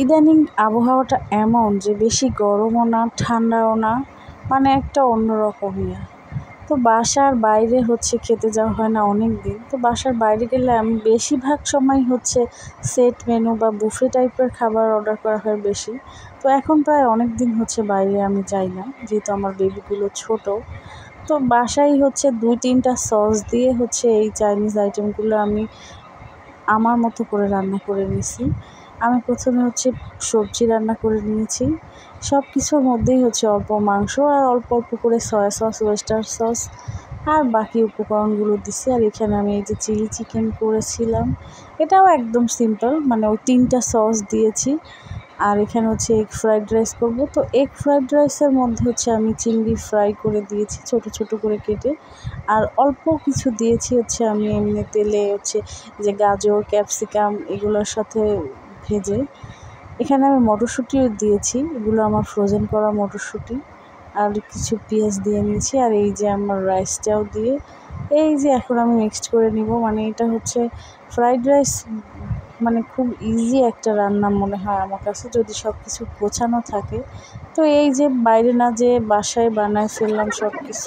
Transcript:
ইদানিং আবহাওয়াটা এমন যে বেশি গরমও না ঠান্ডাও না, মানে একটা অন্যরকমই। তো বাসার বাইরে খেতে যাওয়া হয় না অনেক দিন। তো বাসার বাইরে গেলে আমি বেশিরভাগ সময় সেট মেনু বা বুফে টাইপের খাবার অর্ডার করা হয় বেশি। তো এখন প্রায় অনেক দিন বাইরে আমি যাই না, যেহেতু আমার বেবিগুলো ছোট। তো বাসায় 2-3টা সস দিয়ে এই চাইনিজ আইটেমগুলো আমি আমার মতো করে রান্না করে নিয়েছি। আমি প্রথমে সবজি রান্না করে নিয়েছি। সব কিছুর মধ্যেই অল্প মাংস আর অল্প অল্প করে সয়া সস, ওয়েস্টার সস আর বাকি উপকরণগুলো দিছি। আর এখানে আমি এই যে চিলি চিকেন করেছিলাম, এটাও একদম সিম্পল, মানে ওই 3টা সস দিয়েছি। আর এখানে এগ ফ্রাইড রাইস করব। তো এগ ফ্রাইড রাইসের মধ্যে আমি চিংড়ি ফ্রাই করে দিয়েছি ছোট ছোট করে কেটে। আর অল্প কিছু দিয়েছি আমি এমনি তেলে যে গাজর, ক্যাপসিকাম এগুলোর সাথে ভেজে। এখানে আমি মটরশুঁটিও দিয়েছি, এগুলো আমার ফ্রোজেন করা মটরশুঁটি। আর কিছু পেঁয়াজ দিয়ে নিয়েছি। আর এই যে আমার রাইসটাও দিয়ে এই যে এখন আমি মিক্সড করে নিব। মানে এটা ফ্রাইড রাইস, মানে খুব ইজি একটা রান্না মনে হয় আমার কাছে, যদি সব কিছু গোছানো থাকে। তো এই যে বাইরে না যেয়ে বাসায় বানায় ফেললাম সব কিছু।